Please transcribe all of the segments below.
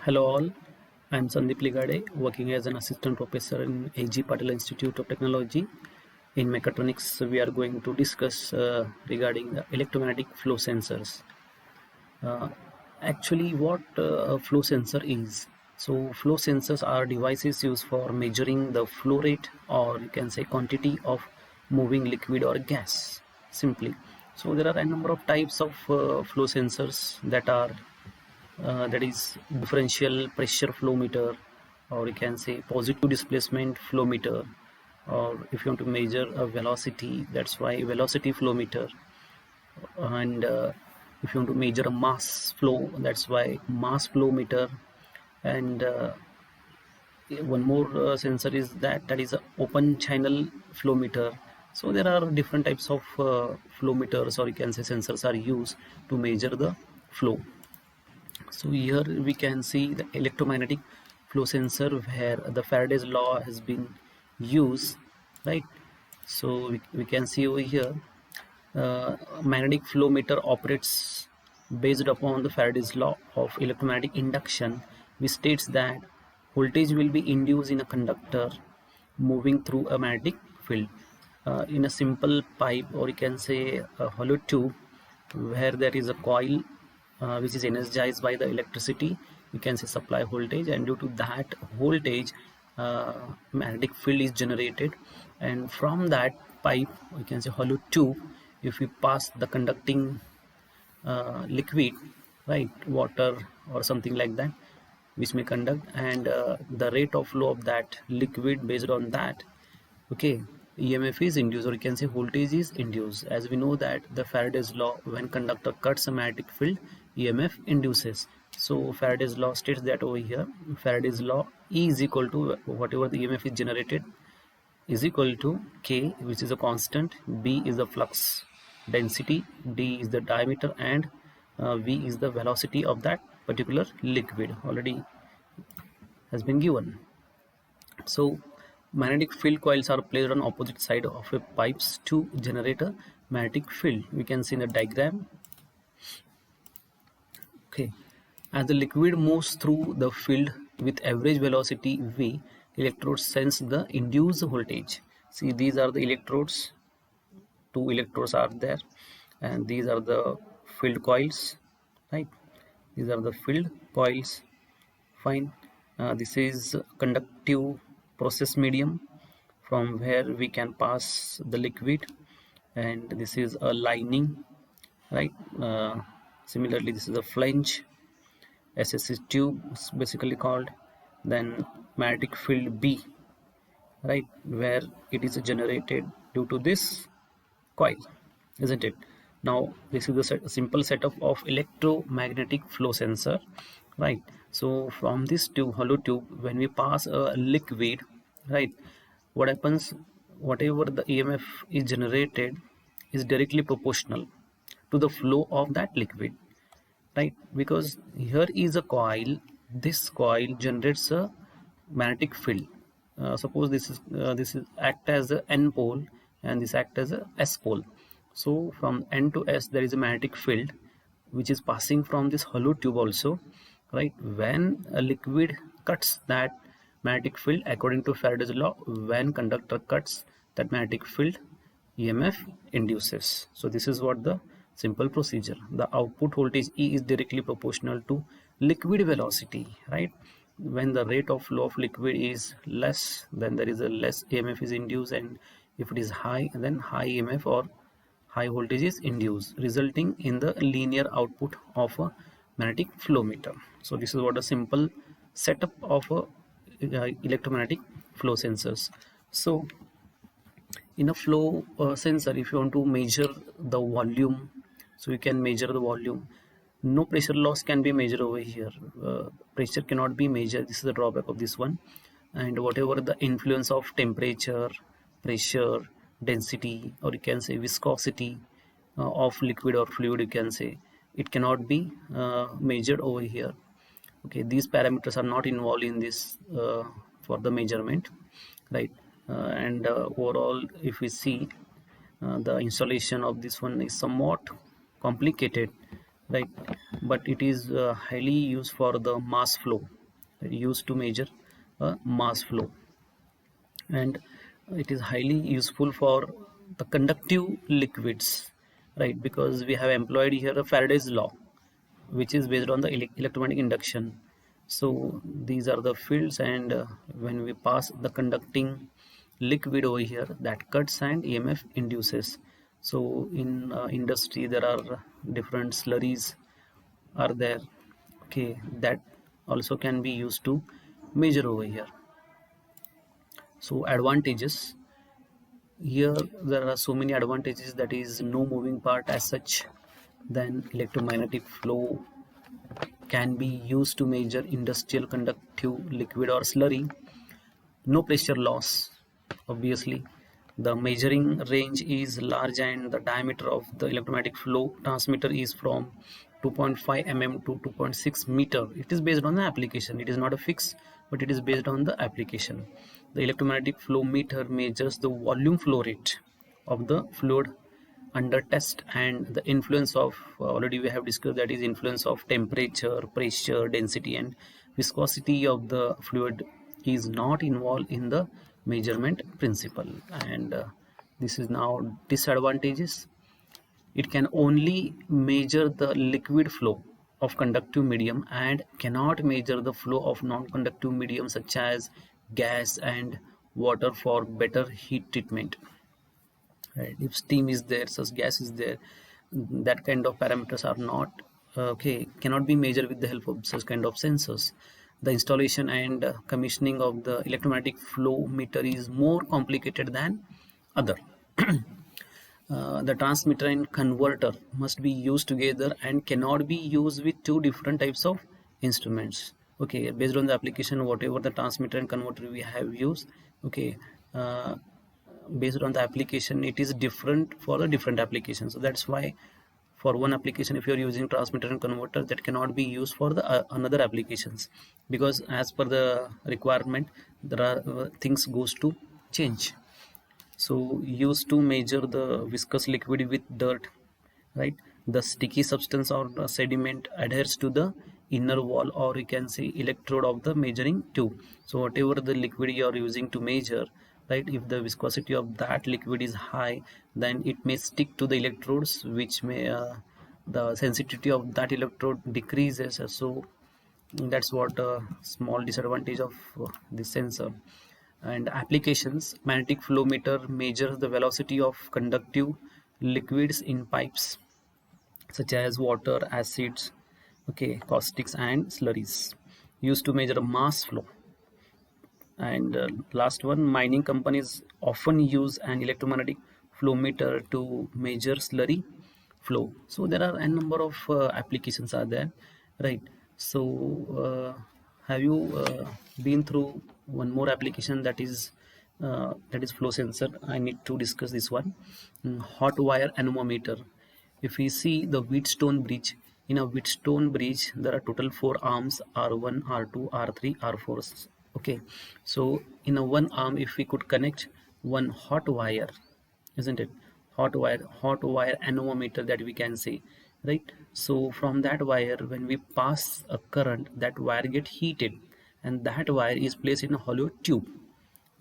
Hello all, I am Sandeep Ligade, working as an assistant professor in A.G. Patil Institute of Technology. In mechatronics, we are going to discuss regarding the electromagnetic flow sensors. Uh, Actually, what a flow sensor is. So, flow sensors are devices used for measuring the flow rate, or you can say quantity of moving liquid or gas, simply. So, there are a number of types of flow sensors that is differential pressure flow meter, or you can say positive displacement flow meter, or if you want to measure a velocity, that's why velocity flow meter. And if you want to measure a mass flow, that's why mass flow meter. And one more sensor is that is a open channel flow meter. So there are different types of flow meters, or you can say sensors are used to measure the flow. So here we can see the electromagnetic flow sensor where the Faraday's law has been used, right? So we can see over here, magnetic flow meter operates based upon the Faraday's law of electromagnetic induction, which states that voltage will be induced in a conductor moving through a magnetic field. In a simple pipe, or you can say a hollow tube, where there is a coil which is energized by the electricity, you can say supply voltage, and due to that voltage, magnetic field is generated. And from that pipe, you can say hollow tube, if we pass the conducting liquid, right, water or something like that, which may conduct, and the rate of flow of that liquid, based on that, okay, EMF is induced, or you can say voltage is induced. As we know that the Faraday's law, when conductor cuts a magnetic field, EMF induces. So Faraday's law states that over here, Faraday's law E is equal to whatever the EMF is generated is equal to K, which is a constant, B is the flux density, D is the diameter, and V is the velocity of that particular liquid, already has been given. So magnetic field coils are placed on opposite side of a pipes to generate a magnetic field. We can see in the diagram. Okay, as the liquid moves through the field with average velocity v, electrodes sense the induced voltage. See, these are the electrodes. Two electrodes are there, and these are the field coils, right? These are the field coils. Fine. This is conductive process medium from where we can pass the liquid, and this is a lining, right? Similarly, this is a flange. SSC tube is basically called. Then magnetic field B, right, where it is generated due to this coil, isn't it? Now this is the simple setup of electromagnetic flow sensor, right? So from this tube, hollow tube, when we pass a liquid, right, what happens, whatever the EMF is generated is directly proportional to the flow of that liquid, right? Because here is a coil, this coil generates a magnetic field. Suppose this is act as a N pole, and this act as a S pole. So from N to S there is a magnetic field which is passing from this hollow tube also, right? When a liquid cuts that magnetic field, according to Faraday's law, when conductor cuts that magnetic field, EMF induces. So this is what the simple procedure. The output voltage E is directly proportional to liquid velocity, right? When the rate of flow of liquid is less, then there is a less EMF is induced, and if it is high, then high EMF or high voltage is induced, resulting in the linear output of a magnetic flow meter. So this is what a simple setup of a electromagnetic flow sensors. So in a flow sensor, if you want to measure the volume, so you can measure the volume. No pressure loss can be measured over here. Pressure cannot be measured. This is the drawback of this one. And whatever the influence of temperature, pressure, density, or you can say viscosity of liquid or fluid, you can say, it cannot be measured over here. Okay, these parameters are not involved in this for the measurement, right? And overall, if we see, the installation of this one is somewhat complicated, right? But it is highly used for the mass flow, used to measure mass flow. And it is highly useful for the conductive liquids, right? Because we have employed here a Faraday's law, which is based on the electromagnetic induction. So these are the fields, and when we pass the conducting liquid over here, that cuts and EMF induces. So in industry there are different slurries are there, okay, that also can be used to measure over here. So advantages, here there are so many advantages, that is no moving part as such. Then electromagnetic flow can be used to measure industrial conductive liquid or slurry. No pressure loss, obviously. The measuring range is large, and the diameter of the electromagnetic flow transmitter is from 2.5 mm to 2.6 meter. It is based on the application. It is not a fix, but it is based on the application. The electromagnetic flow meter measures the volume flow rate of the fluid under test, and the influence of already we have discussed, that is influence of temperature, pressure, density and viscosity of the fluid is not involved in the measurement principle. And this is now disadvantages. It can only measure the liquid flow of conductive medium and cannot measure the flow of non-conductive medium such as gas and water for better heat treatment, right? If steam is there, such gas is there, that kind of parameters are not okay, cannot be measured with the help of such kind of sensors. The installation and commissioning of the electromagnetic flow meter is more complicated than other. The transmitter and converter must be used together and cannot be used with two different types of instruments. Okay, based on the application, whatever the transmitter and converter we have used, okay, uh, based on the application, it is different for the different applications. So that's why for one application, if you're using transmitter and converter, that cannot be used for the another applications, because as per the requirement, there are things goes to change. So used to measure the viscous liquid with dirt, right? The sticky substance or the sediment adheres to the inner wall, or you can say electrode of the measuring tube. So whatever the liquid you are using to measure, right, if the viscosity of that liquid is high, then it may stick to the electrodes, which may the sensitivity of that electrode decreases. So that's what a small disadvantage of this sensor. And applications, magnetic flow meter measures the velocity of conductive liquids in pipes such as water, acids, okay, caustics and slurries, used to measure mass flow. And last one, mining companies often use an electromagnetic flow meter to measure slurry flow. So there are a number of applications are there, right? So have you been through one more application, that is flow sensor? I need to discuss this one. Hot wire anemometer. If we see the Wheatstone bridge, in a Wheatstone bridge there are total 4 arms, R1, R2, R3, R4. Okay, so in a one arm, if we could connect one hot wire, isn't it, hot wire anemometer that we can say, right? So from that wire, when we pass a current, that wire get heated, and that wire is placed in a hollow tube,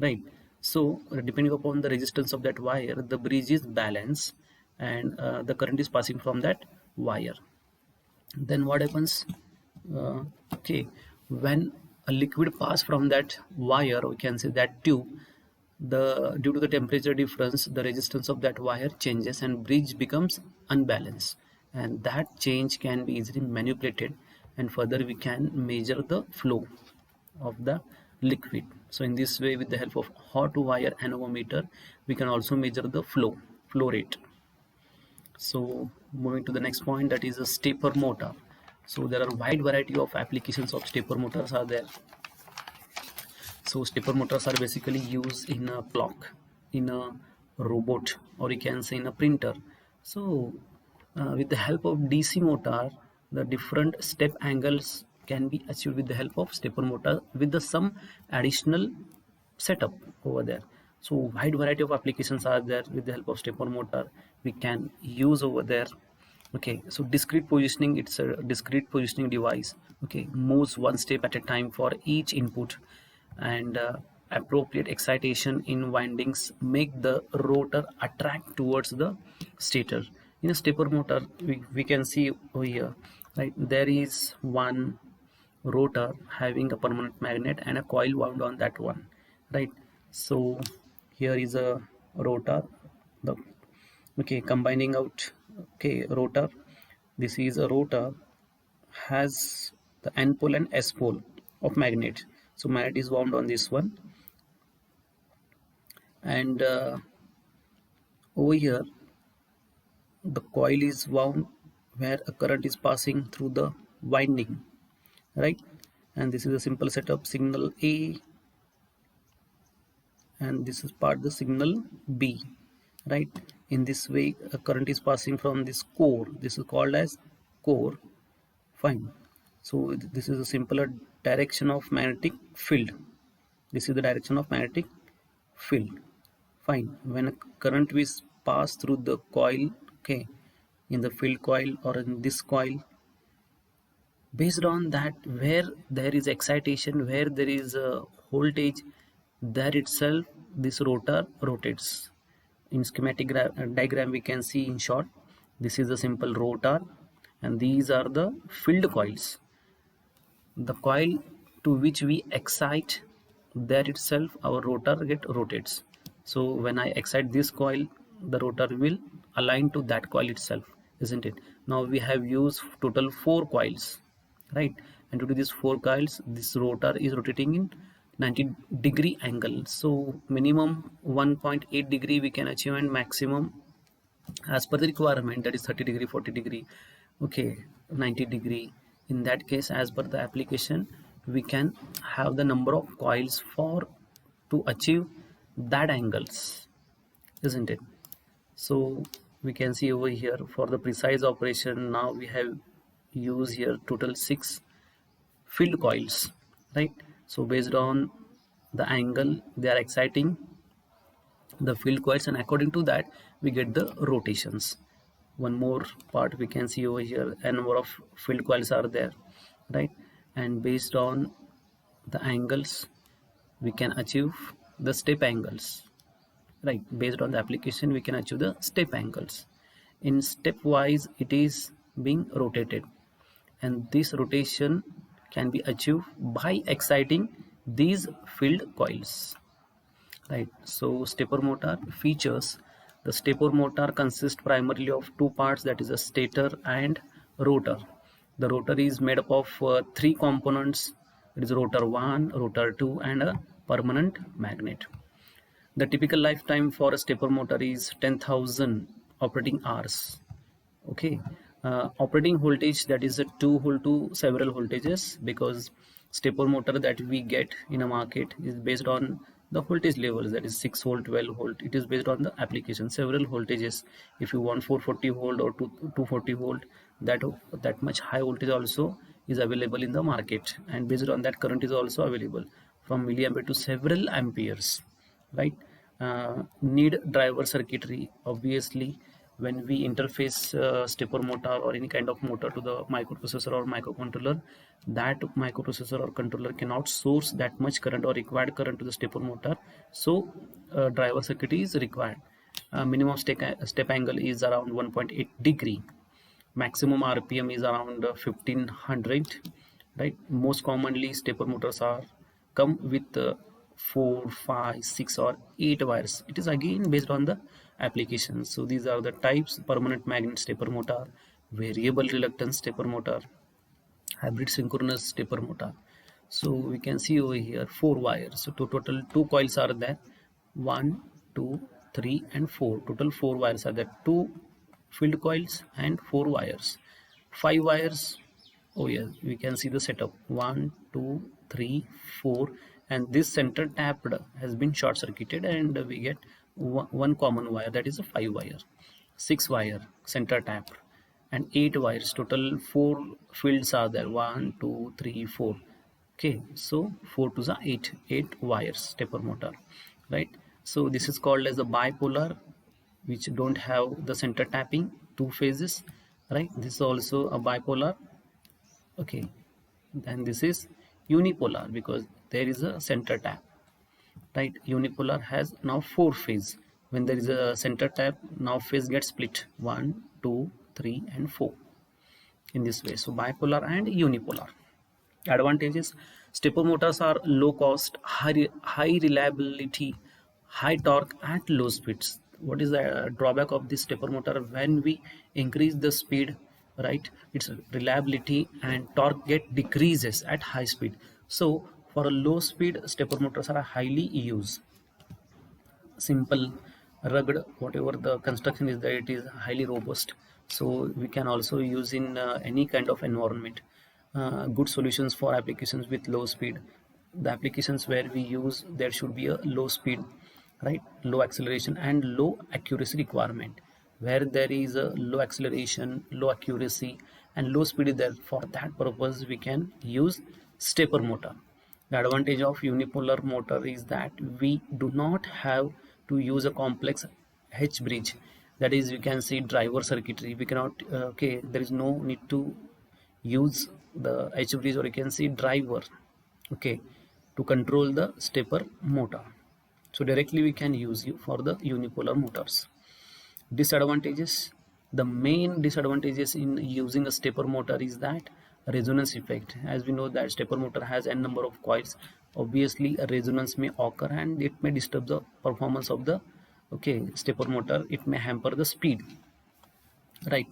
right? So depending upon the resistance of that wire, the bridge is balanced, and the current is passing from that wire. Then what happens, okay, when a liquid pass from that wire, we can say that tube, the due to the temperature difference, the resistance of that wire changes and bridge becomes unbalanced, and that change can be easily manipulated, and further we can measure the flow of the liquid. So in this way, with the help of hot wire anemometer, we can also measure the flow rate. So moving to the next point, that is a stepper motor. So there are wide variety of applications of stepper motors are there. So stepper motors are basically used in a clock, in a robot, or you can say in a printer. So with the help of DC motor, the different step angles can be achieved with the help of stepper motor, with the some additional setup over there. So wide variety of applications are there with the help of stepper motor we can use over there. Okay, so discrete positioning, it's a discrete positioning device. Okay, moves one step at a time for each input, and appropriate excitation in windings make the rotor attract towards the stator. In a stepper motor, we can see over here, right? There is one rotor having a permanent magnet and a coil wound on that one, right? So here is a rotor, the okay, combining out, okay, rotor, this is a rotor, has the n pole and s pole of magnet. So magnet is wound on this one, and over here the coil is wound where a current is passing through the winding, right? And this is a simple setup, signal A, and this is part the signal B, right? In this way a current is passing from this core, this is called as core. Fine. So this is a simpler direction of magnetic field. This is the direction of magnetic field. Fine. When a current is passed through the coil, okay, in the field coil or in this coil, based on that, where there is excitation, where there is a voltage, there itself this rotor rotates. In schematic diagram we can see in short, this is a simple rotor and these are the field coils. The coil to which we excite, there itself our rotor get rotates. So when I excite this coil, the rotor will align to that coil itself, isn't it? Now we have used total 4 coils, right? And due to these 4 coils, this rotor is rotating in 90-degree angle. So minimum 1.8 degree we can achieve, and maximum as per the requirement, that is 30-degree, 40-degree, okay, 90-degree. In that case, as per the application, we can have the number of coils for to achieve that angles, isn't it? So we can see over here for the precise operation, now we have used here total 6 field coils, right? So based on the angle they are exciting the field coils, and according to that we get the rotations. One more part we can see over here, a number of field coils are there, right? And based on the angles we can achieve the step angles, right? Based on the application we can achieve the step angles. In stepwise it is being rotated, and this rotation can be achieved by exciting these field coils, right? So stepper motor features, the stepper motor consists primarily of two parts, that is a stator and rotor. The rotor is made up of 3 components, it is rotor 1, rotor 2 and a permanent magnet. The typical lifetime for a stepper motor is 10,000 operating hours. Okay, operating voltage, that is a 2 volt to several voltages, because stepper motor that we get in a market is based on the voltage levels, that is 6 volt, 12 volt. It is based on the application, several voltages. If you want 440 volt or 240 volt, that much high voltage also is available in the market, and based on that current is also available from milliampere to several amperes, right? Need driver circuitry, obviously. When we interface stepper motor or any kind of motor to the microprocessor or microcontroller, that microprocessor or controller cannot source that much current or required current to the stepper motor, so driver circuit is required. Minimum step angle is around 1.8 degree, maximum rpm is around 1500, right? Most commonly stepper motors are come with 4, 5, 6 or 8 wires. It is again based on the application. So these are the types: permanent magnet stepper motor, variable reluctance stepper motor, hybrid synchronous stepper motor. So we can see over here 4 wires. So total 2 coils are there, 1, 2, 3 and 4. Total 4 wires are there, 2 field coils and 4 wires. 5 wires, oh yeah, we can see the setup, 1, 2, 3, 4, and this center tapped has been short circuited, and we get one common wire, that is a 5 wire. 6 wire center tapped, and 8 wires. Total 4 fields are there, 1, 2, 3, 4. Okay, so 4 to the 8 wires stepper motor, right? So this is called as a bipolar, which don't have the center tapping, 2 phases, right? This is also a bipolar. Okay, then this is unipolar because there is a center tap, right? Unipolar has now four phase. When there is a center tap, now phase gets split 1, 2, 3, and 4 in this way. So bipolar and unipolar. Advantages: stepper motors are low cost, high reliability, high torque at low speeds. What is the drawback of this stepper motor? When we increase the speed, right, its reliability and torque get decreases at high speed. So for a low speed, stepper motors are highly used. Simple, rugged, whatever the construction is there, it is highly robust, so we can also use in any kind of environment. Good solutions for applications with low speed. The applications where we use, there should be a low speed, right, low acceleration and low accuracy requirement. Where there is a low acceleration, low accuracy and low speed is there, for that purpose we can use stepper motor. The advantage of unipolar motor is that we do not have to use a complex H bridge. That is, you can see driver circuitry. We cannot, okay, there is no need to use the H bridge, or you can see driver, okay, to control the stepper motor. So directly we can use you for the unipolar motors. Disadvantages: the main disadvantages in using a stepper motor is that resonance effect. As we know that stepper motor has n number of coils, obviously a resonance may occur and it may disturb the performance of the, okay, stepper motor. It may hamper the speed, right?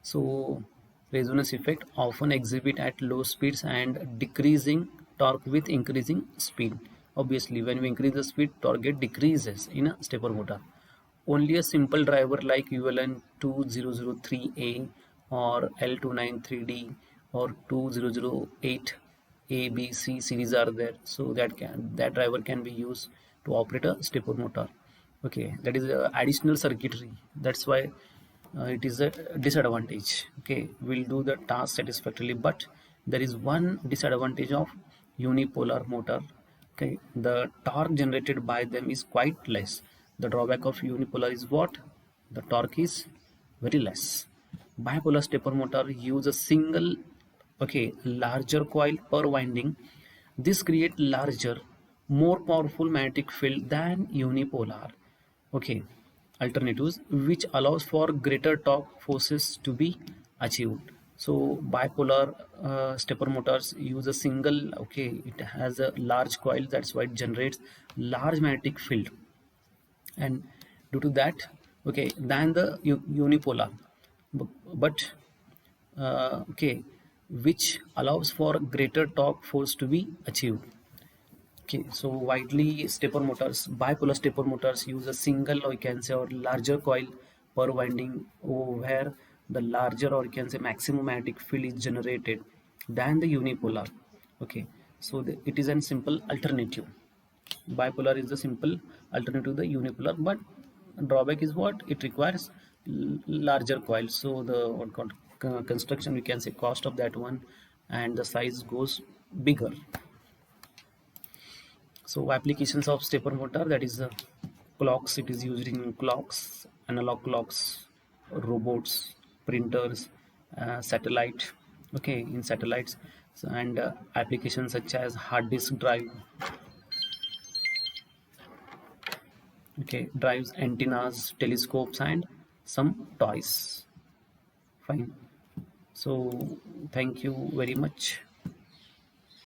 So resonance effect often exhibit at low speeds and decreasing torque with increasing speed. Obviously when we increase the speed, torque get decreases in a stepper motor. Only a simple driver like ULN 2003A or L293D or 2008 A, B, C series are there, so that driver can be used to operate a stepper motor. Okay, that is additional circuitry. That's why it is a disadvantage. Okay, we'll do the task satisfactorily, but there is one disadvantage of unipolar motor. Okay, the torque generated by them is quite less. The drawback of unipolar is what? The torque is very less. Bipolar stepper motor use a single, okay, larger coil per winding. This create larger, more powerful magnetic field than unipolar, okay, alternatives, which allows for greater torque forces to be achieved. So bipolar stepper motors use a single, okay, it has a large coil, that's why it generates large magnetic field, and due to that, okay, than the unipolar. But okay, which allows for greater torque force to be achieved. Okay, so widely stepper motors, bipolar stepper motors use a single, or you can say, or larger coil per winding, where the larger, or you can say, maximum magnetic field is generated than the unipolar. Okay, so it is a simple alternative. Bipolar is the simple alternative to the unipolar, but drawback is what? It requires larger coil. So the what called construction, we can say, cost of that one and the size goes bigger. So applications of stepper motor, that is clocks. It is used in clocks, analog clocks, robots, printers, satellite. Okay, in satellites. So, and applications such as hard disk drive. Okay, drives, antennas, telescopes, and some toys. Fine. So thank you very much.